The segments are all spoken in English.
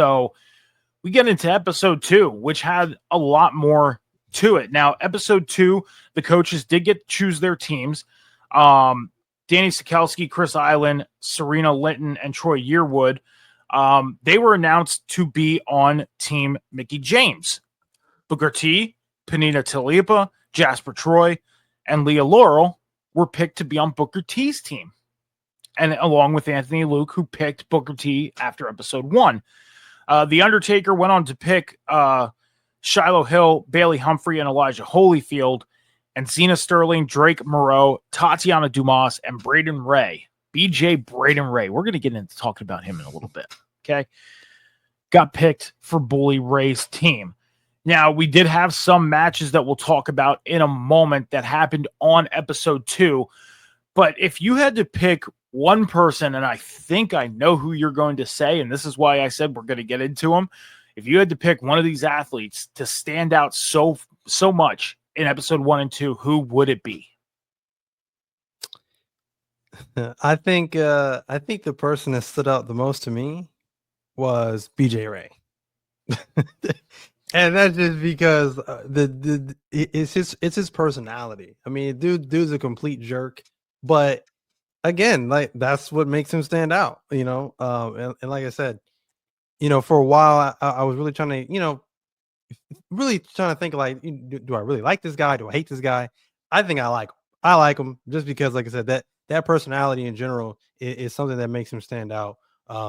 So we get into episode 2, which had a lot more to it. Now, episode 2, the coaches did get to choose their teams. Danny Sikelski, Chris Island, Serena Linton, and Troy Yearwood, they were announced to be on Team Mickey James. Booker T, Panina Talipa, Jasper Troy, and Leah Laurel were picked to be on Booker T's team. And along with Anthony Luke, who picked Booker T after episode 1. The Undertaker went on to pick Shiloh Hill, Bailey Humphrey, and Elijah Holyfield, and Zena Sterling, Drake Moreau, Tatiana Dumas, and Braden Ray. BJ Braden Ray. We're going to get into talking about him in a little bit. Okay. Got picked for Bully Ray's team. Now, we did have some matches that we'll talk about in a moment that happened on episode 2. But if you had to pick one person, and I think I know who you're going to say, and this is why I said we're going to get into him. If you had to pick one of these athletes to stand out so much in episode 1 and 2, who would it be? I think the person that stood out the most to me was BJ Ray. And that's just because it's his personality. I mean, dude's a complete jerk, but again, like that's what makes him stand out, you know. And like I said, you know, for a while I was really trying to, you know, think like, do I really like this guy? Do I hate this guy? I think I like him just because, like I said, that personality in general is something that makes him stand out.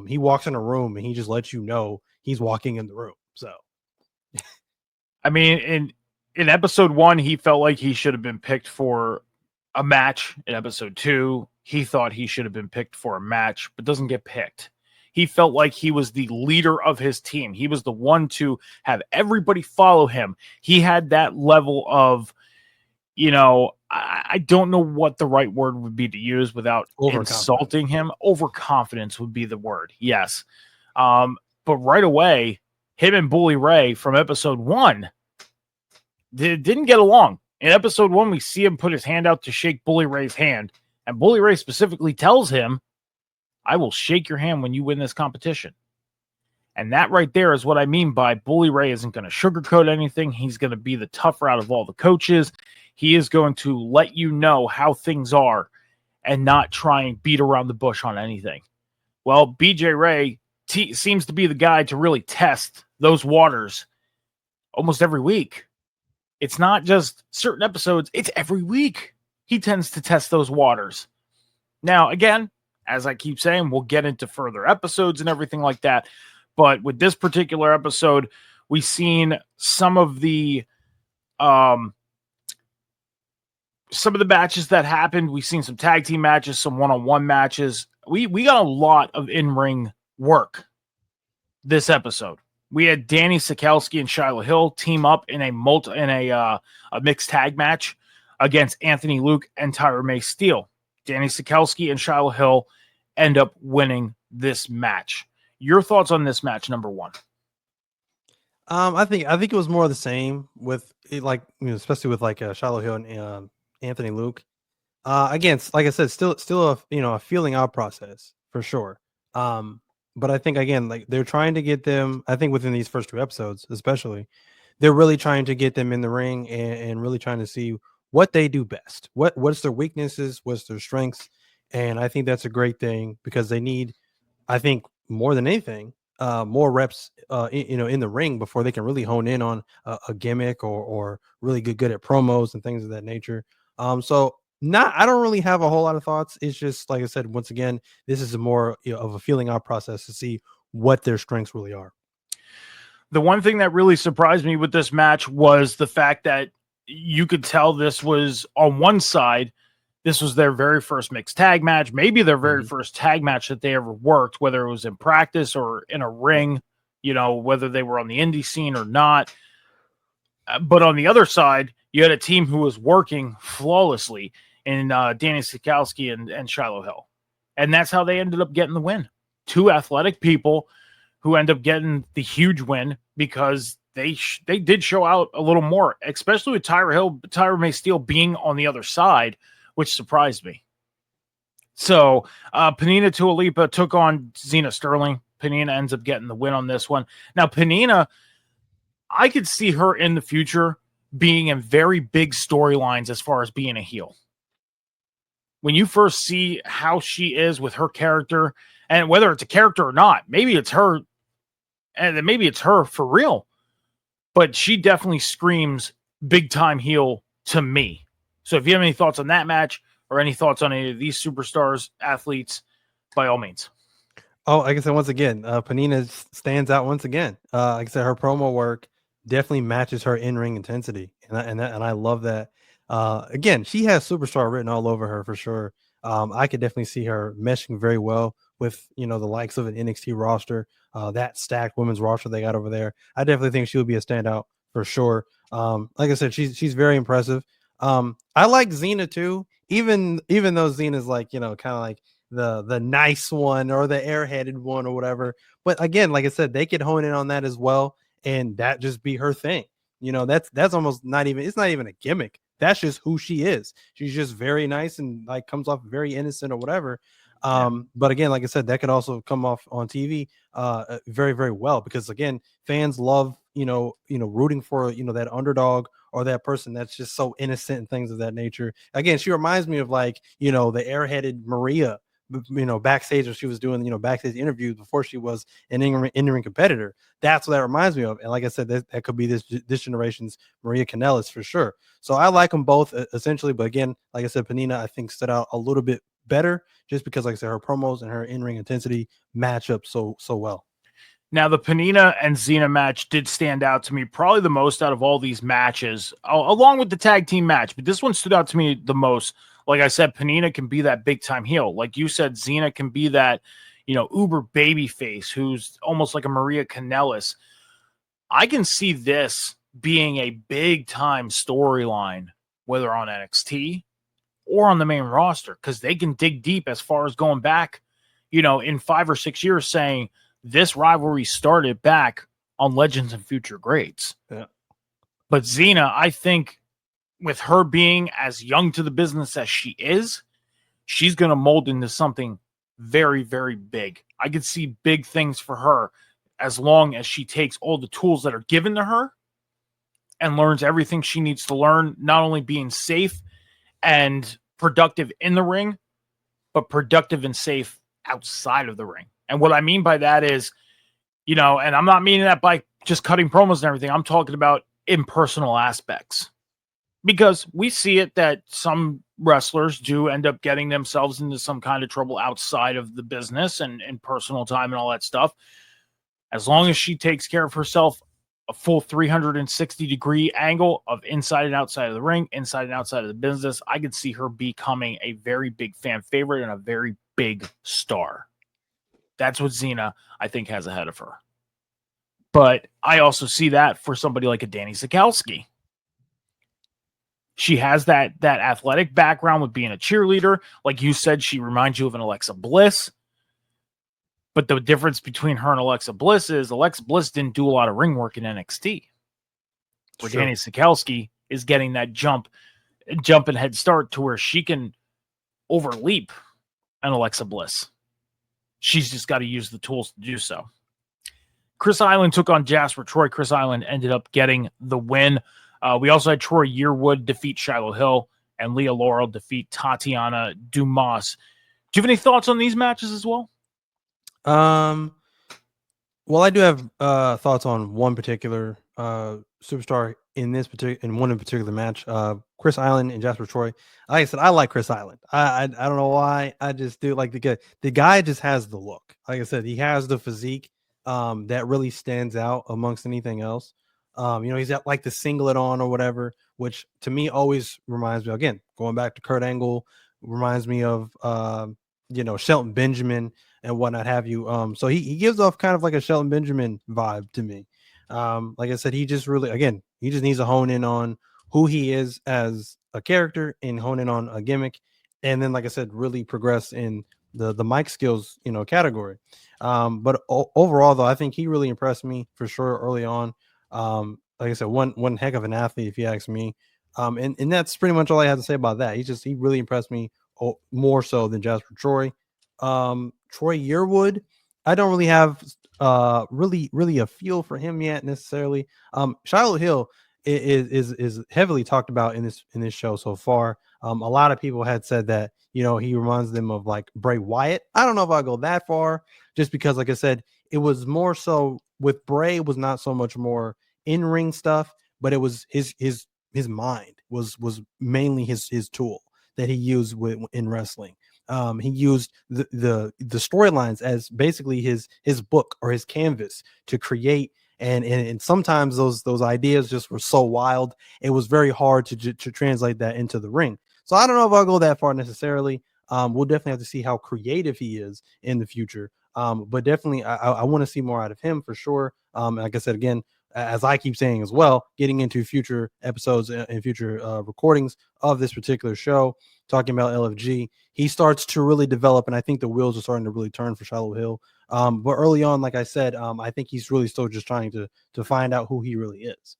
He walks in a room and he just lets you know he's walking in the room. So, I mean, in episode 1, he felt like he should have been picked for a match. In episode 2, he thought he should have been picked for a match, but doesn't get picked. He felt like he was the leader of his team. He was the one to have everybody follow him. He had that level of, you know, I don't know what the right word would be to use without insulting him. Overconfidence would be the word. Yes. But right away, him and Bully Ray from episode 1 didn't get along. In episode 1, we see him put his hand out to shake Bully Ray's hand. And Bully Ray specifically tells him, I will shake your hand when you win this competition. And that right there is what I mean by Bully Ray isn't going to sugarcoat anything. He's going to be the tougher out of all the coaches. He is going to let you know how things are and not try and beat around the bush on anything. Well, BJ Ray seems to be the guy to really test those waters almost every week. It's not just certain episodes. It's every week. He tends to test those waters. Now, again, as I keep saying, we'll get into further episodes and everything like that. But with this particular episode, we've seen some of the matches that happened. We've seen some tag team matches, some one-on-one matches. We got a lot of in-ring work this episode. We had Danny Sikelski and Shiloh Hill team up in a mixed tag match against Anthony Luke and Tyra May Steele. Danny Sikelski and Shiloh Hill end up winning this match. Your thoughts on this match, number 1? I think it was more of the same with it, like, you know, especially with like Shiloh Hill and Anthony Luke. Again, like I said, still a feeling out process for sure. But I think again, like they're trying to get them. I think within these first 2 episodes, especially, they're really trying to get them in the ring and really trying to see what they do best. What's their weaknesses? What's their strengths? And I think that's a great thing because they need, I think, more than anything, more reps, in the ring before they can really hone in on a gimmick or really get good at promos and things of that nature. I don't really have a whole lot of thoughts. It's just, like I said, once again, this is a more of a feeling out process to see what their strengths really are. The one thing that really surprised me with this match was the fact that you could tell this was, on one side, this was their very first mixed tag match, maybe their very first tag match that they ever worked, whether it was in practice or in a ring, you know, whether they were on the indie scene or not. But on the other side, you had a team who was working flawlessly in Danny Sikelski and Shiloh Hill. And that's how they ended up getting the win. 2 athletic people who end up getting the huge win because they did show out a little more, especially with Tyra May Steele being on the other side, which surprised me. So Panina Tualipa took on Zena Sterling. Panina ends up getting the win on this one. Now, Panina, I could see her in the future being in very big storylines as far as being a heel. When you first see how she is with her character, and whether it's a character or not, maybe it's her, and maybe it's her for real, but she definitely screams big time heel to me. So if you have any thoughts on that match or any thoughts on any of these superstars, athletes, by all means. Oh, like I said, once again, Panina stands out once again. Like I said, her promo work definitely matches her in-ring intensity, and I love that. Again, she has superstar written all over her for sure. I could definitely see her meshing very well with the likes of an NXT roster, that stacked women's roster they got over there. I definitely think she would be a standout for sure. Like I said, she's very impressive. I like Xena too, even though Xena's like kind of like the nice one or the airheaded one or whatever. But again, like I said, they could hone in on that as well, and that just be her thing. That's almost not even, it's not even a gimmick. That's just who she is. She's just very nice and like comes off very innocent or whatever. But again, like I said, that could also come off on TV very, very well, because again, fans love rooting for that underdog or that person that's just so innocent and things of that nature. Again, she reminds me of like the airheaded Maria, backstage when she was doing backstage interviews before she was an in-ring competitor. That's what that reminds me of. And like I said, that could be this generation's Maria Kanellis for sure. So I like them both essentially, but again, like I said, Panina I think stood out a little bit better just because, like I said, her promos and her in-ring intensity match up so well. Now, the Panina and Xena match did stand out to me probably the most out of all these matches, along with the tag team match. But this one stood out to me the most. Like I said, Panina can be that big time heel. Like you said, Xena can be that, uber baby face who's almost like a Maria Kanellis. I can see this being a big time storyline, whether on NXT or on the main roster, because they can dig deep as far as going back, in 5 or 6 years, saying this rivalry started back on Legends and Future Greats. Yeah. But Xena, I think with her being as young to the business as she is, she's going to mold into something very, very big. I could see big things for her as long as she takes all the tools that are given to her and learns everything she needs to learn, not only being safe and productive in the ring, but productive and safe outside of the ring. And what I mean by that is, and I'm not meaning that by just cutting promos and everything. I'm talking about impersonal aspects, because we see it that some wrestlers do end up getting themselves into some kind of trouble outside of the business and personal time and all that stuff. As long as she takes care of herself, a full 360-degree angle of inside and outside of the ring, inside and outside of the business, I could see her becoming a very big fan favorite and a very big star. That's what Xena, I think, has ahead of her. But I also see that for somebody like a Danny Sikowski. She has that athletic background with being a cheerleader. Like you said, she reminds you of an Alexa Bliss. But the difference between her and Alexa Bliss is Alexa Bliss didn't do a lot of ring work in NXT. Where Danny Sikowski is getting that jump and head start to where she can overleap an Alexa Bliss. She's just got to use the tools to do so. Chris Island took on Jasper Troy. Chris Island ended up getting the win. We also had Troy Yearwood defeat Shiloh Hill and Leah Laurel defeat Tatiana Dumas. Do you have any thoughts on these matches as well? Well, I do have thoughts on one particular superstar in one particular match. Chris Island and Jasper Troy. Like I said, I like Chris Island. I don't know why. I just do like the guy just has the look. Like I said, he has the physique that really stands out amongst anything else. He's got like the singlet on or whatever, which to me always reminds me, again, going back to Kurt Angle, reminds me of Shelton Benjamin and whatnot have you. So he gives off kind of like a Shelton Benjamin vibe to me. Like I said, he just really, again, he just needs to hone in on who he is as a character and hone in on a gimmick. And then, like I said, really progress in the mic skills, category. But overall, though, I think he really impressed me for sure early on. Like I said, one heck of an athlete, if you ask me. And that's pretty much all I have to say about that. He really impressed me more so than Jasper Troy. Troy Yearwood, I don't really have really a feel for him yet necessarily. Shiloh Hill is heavily talked about in this show so far. A lot of people had said that, you know, he reminds them of like Bray Wyatt. I don't know if I'll go that far, just because, like I said, it was more so with Bray. It was not so much more in ring stuff, but it was his mind was mainly his tool that he used in wrestling. He used the storylines as basically his book or his canvas to create, and sometimes those ideas just were so wild, it was very hard to translate that into the ring. So I don't know if I'll go that far necessarily. We'll definitely have to see how creative he is in the future. But definitely I want to see more out of him for sure. Like I said again, as I keep saying as well, getting into future episodes and future recordings of this particular show, talking about LFG, he starts to really develop, and I think the wheels are starting to really turn for Shiloh Hill. But early on, like I said, I think he's really still just trying to find out who he really is.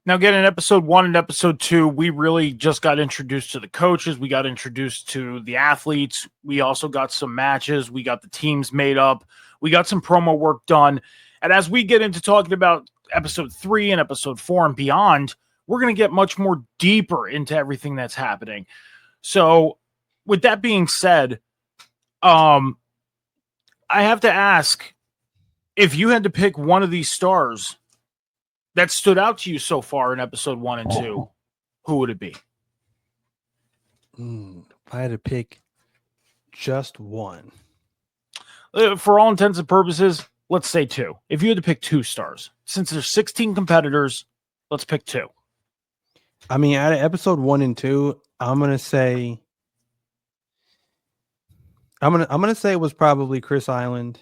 Now, again, in episode 1 and episode 2, we really just got introduced to the coaches. We got introduced to the athletes. We also got some matches. We got the teams made up. We got some promo work done. And as we get into talking about episode 3 and episode 4 and beyond, we're going to get much more deeper into everything that's happening. So, with that being said, I have to ask, if you had to pick one of these stars that stood out to you so far in episode 1 and 2, who would it be? If I had to pick just one. For all intents and purposes, let's say 2. If you had to pick 2 stars, since there's 16 competitors, let's pick 2. I mean, out of episode 1 and 2, I'm gonna say it was probably Chris Island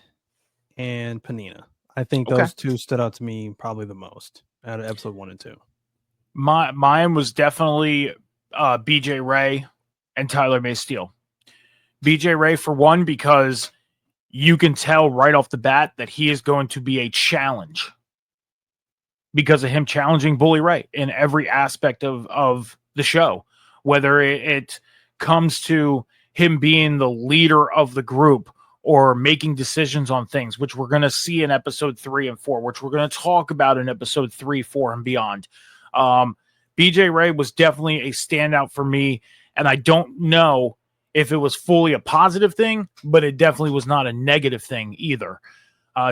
and Panina. I think those two stood out to me probably the most out of episode 1 and 2. Mine was definitely BJ Ray and Tyler May Steele. BJ Ray, for one, because you can tell right off the bat that he is going to be a challenge because of him challenging Bully Ray in every aspect of the show, whether it comes to him being the leader of the group or making decisions on things, which we're going to see in episode 3 and 4, which we're going to talk about in episode 3, 4, and beyond. BJ Ray was definitely a standout for me, and I don't know if it was fully a positive thing, but it definitely was not a negative thing either.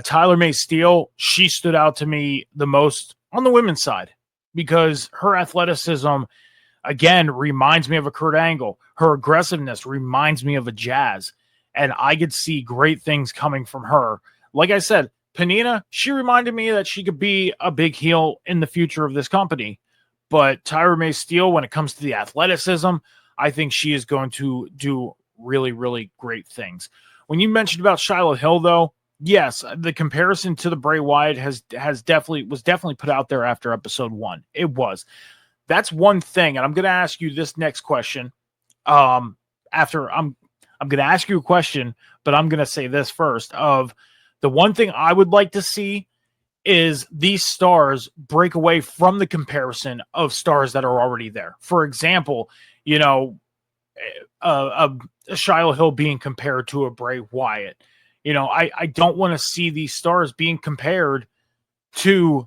Tyler May Steele, she stood out to me the most on the women's side because her athleticism, again, reminds me of a Kurt Angle. Her aggressiveness reminds me of a Jazz, and I could see great things coming from her. Like I said, Panina, she reminded me that she could be a big heel in the future of this company. But Tyler May Steele, when it comes to the athleticism, I think she is going to do really, really great things. When you mentioned about Shiloh Hill, though, yes, the comparison to the Bray Wyatt was definitely put out there after episode 1. It was. That's one thing, and I'm going to ask you this next question. After I'm going to ask you a question, but I'm going to say this first. Of the one thing I would like to see is these stars break away from the comparison of stars that are already there. For example, you know, a Shiloh Hill being compared to a Bray Wyatt. You know, I don't want to see these stars being compared to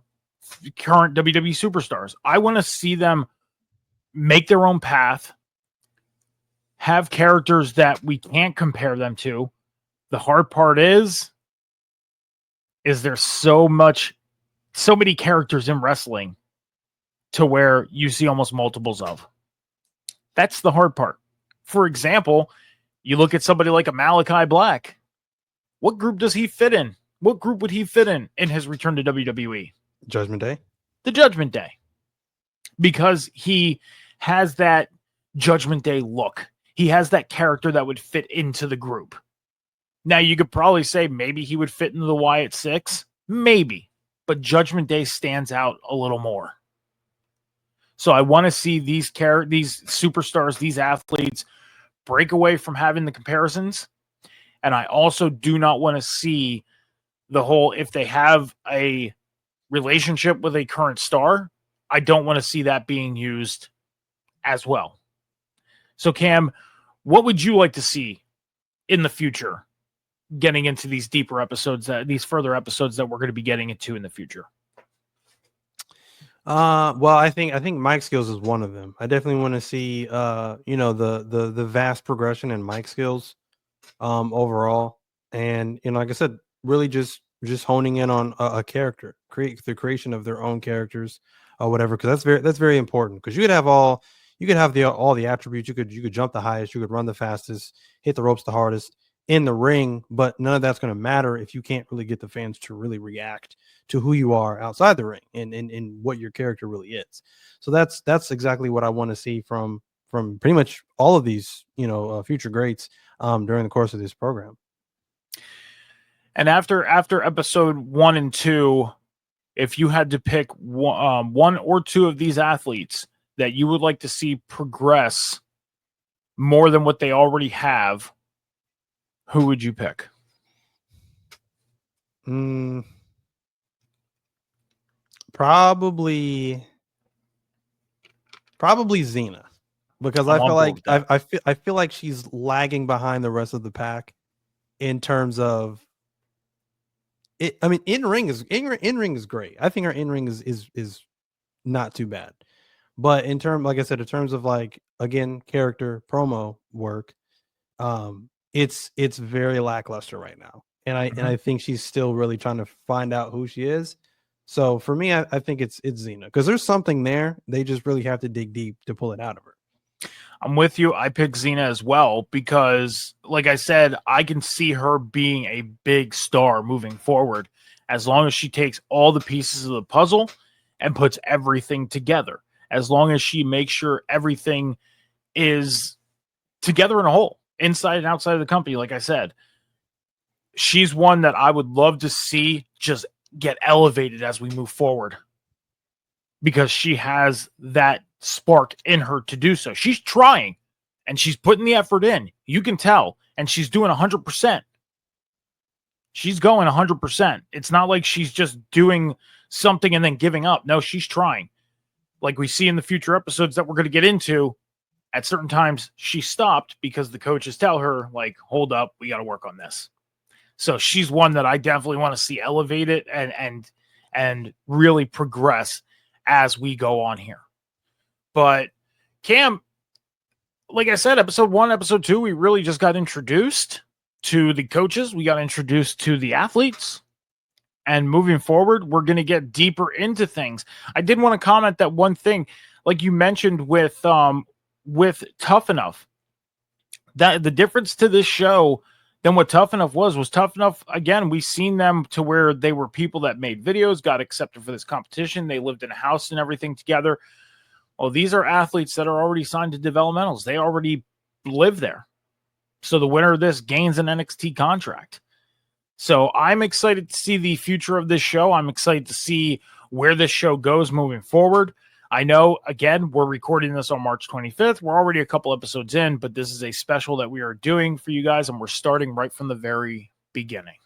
current WWE superstars. I want to see them make their own path, have characters that we can't compare them to. The hard part is there so many characters in wrestling to where you see almost multiples of. That's the hard part. For example, you look at somebody like a Malachi Black. What group does he fit in? What group would he fit in his return to WWE? Judgment Day? The Judgment Day. Because he has that Judgment Day look. He has that character that would fit into the group. Now, you could probably say maybe he would fit into the Wyatt Six. Maybe. But Judgment Day stands out a little more. So I want to see these superstars, these athletes, break away from having the comparisons. And I also do not want to see the whole, if they have a relationship with a current star, I don't want to see that being used as well. So Cam, what would you like to see in the future getting into these deeper episodes, these further episodes that we're going to be getting into in the future? Well, I think Mike skills is one of them. I definitely want to see the vast progression in Mike skills overall. And like I said, really just honing in on a character, create the creation of their own characters or whatever, because that's very important. Because you could have all the attributes, you could jump the highest, you could run the fastest, hit the ropes the hardest in the ring, but none of that's going to matter if you can't really get the fans to really react to who you are outside the ring and what your character really is. So that's exactly what I want to see from pretty much all of these future greats during the course of this program. And after episode 1 and 2, if you had to pick one or two of these athletes that you would like to see progress more than what they already have, who would you pick? Probably Xena, because I feel like I feel like she's lagging behind the rest of the pack in terms of it. I mean, in ring is great. I think her in ring is not too bad, but like I said, in terms of like again character promo work, it's very lackluster right now, and I think she's still really trying to find out who she is. So for me, I think it's Xena, because there's something there. They just really have to dig deep to pull it out of her. I'm with you. I picked Xena as well because, like I said, I can see her being a big star moving forward as long as she takes all the pieces of the puzzle and puts everything together. As long as she makes sure everything is together in a whole, inside and outside of the company, like I said. She's one that I would love to see just get elevated as we move forward, because she has that spark in her to do so. She's trying and she's putting the effort in. You can tell, and she's doing 100%. She's going 100%. It's not like she's just doing something and then giving up. No, she's trying. Like we see in the future episodes that we're going to get into, at certain times she stopped because the coaches tell her, like, hold up, we got to work on this. So she's one that I definitely want to see elevated and really progress as we go on here. But Cam, like I said, episode 1, episode 2, we really just got introduced to the coaches. We got introduced to the athletes. And moving forward, we're going to get deeper into things. I did want to comment that one thing, like you mentioned with Tough Enough, that the difference to this show than what Tough Enough was Tough Enough, again, we've seen them to where they were people that made videos, got accepted for this competition. They lived in a house and everything together. Well, these are athletes that are already signed to developmentals. They already live there. So the winner of this gains an NXT contract. So I'm excited to see the future of this show. I'm excited to see where this show goes moving forward. I know, again, we're recording this on March 25th. We're already a couple episodes in, but this is a special that we are doing for you guys, and we're starting right from the very beginning.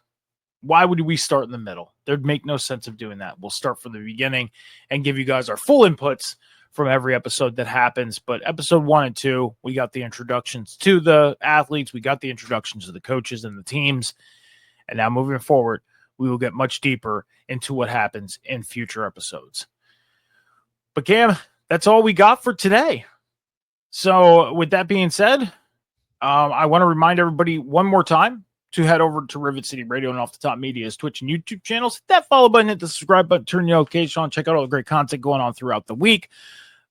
Why would we start in the middle? There'd make no sense of doing that. We'll start from the beginning and give you guys our full inputs from every episode that happens. But episode 1 and 2, we got the introductions to the athletes. We got the introductions to the coaches and the teams. And now moving forward, we will get much deeper into what happens in future episodes. But Cam, that's all we got for today. So with that being said, I want to remind everybody one more time to head over to Rivet City Radio and Off the Top Media's Twitch and YouTube channels. Hit that follow button, hit the subscribe button, turn your notification on, check out all the great content going on throughout the week.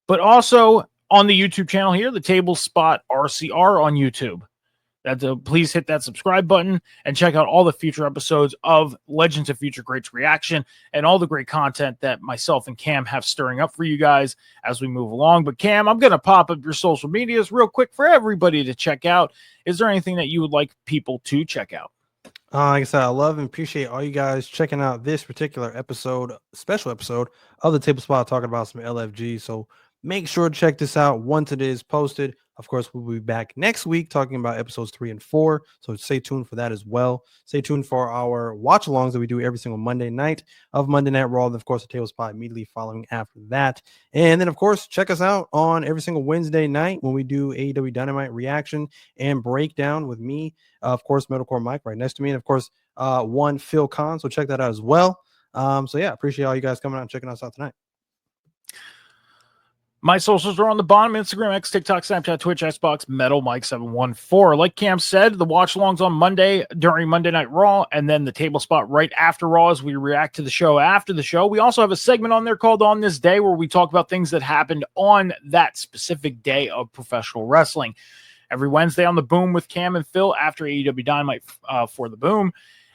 But also on the YouTube channel here, the Table Spot RCR on YouTube. Please hit that subscribe button and check out all the future episodes of Legends of Future Greats Reaction and all the great content that myself and Cam have stirring up for you guys as we move along. But Cam, I'm going to pop up your social medias real quick for everybody to check out. Is there anything that you would like people to check out? Like I said, I love and appreciate all you guys checking out this particular episode, special episode of the Table Spot, talking about some LFG. So Make sure to check this out once it is posted. Of course, we'll be back next week talking about episodes 3 and 4. So stay tuned for that as well. Stay tuned for our watch alongs that we do every single Monday night of Monday Night Raw. And of course, the Table Spot immediately following after that. And then, of course, check us out on every single Wednesday night when we do AEW Dynamite reaction and breakdown with me, of course, Metalcore Mike right next to me. And of course, one Phil Khan. So check that out as well. So yeah, appreciate all you guys coming out and checking us out tonight. My socials are on the bottom: Instagram, X, TikTok, Snapchat, Twitch, Xbox, Metal Mike 714. Like Cam said, the watch alongs on Monday during Monday Night Raw, and then the table spot right after Raw as we react to the show after the show. We also have a segment on there called On This Day where we talk about things that happened on that specific day of professional wrestling. Every Wednesday on the Boom with Cam and Phil after AEW Dynamite for the Boom.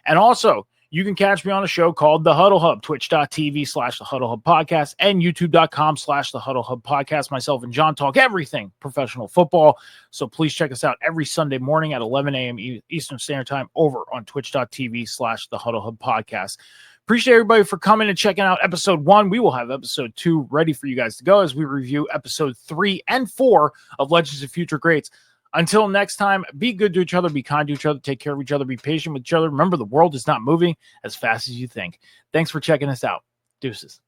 And also, you can catch me on a show called The Huddle Hub, twitch.tv/The Huddle Hub Podcast and youtube.com/The Huddle Hub Podcast. Myself and John talk everything professional football. So please check us out every Sunday morning at 11 a.m. Eastern Standard Time over on twitch.tv/The Huddle Hub Podcast. Appreciate everybody for coming and checking out episode 1. We will have episode 2 ready for you guys to go as we review episode 3 and 4 of Legends of Future Greats. Until next time, be good to each other, be kind to each other, take care of each other, be patient with each other. Remember, the world is not moving as fast as you think. Thanks for checking us out. Deuces.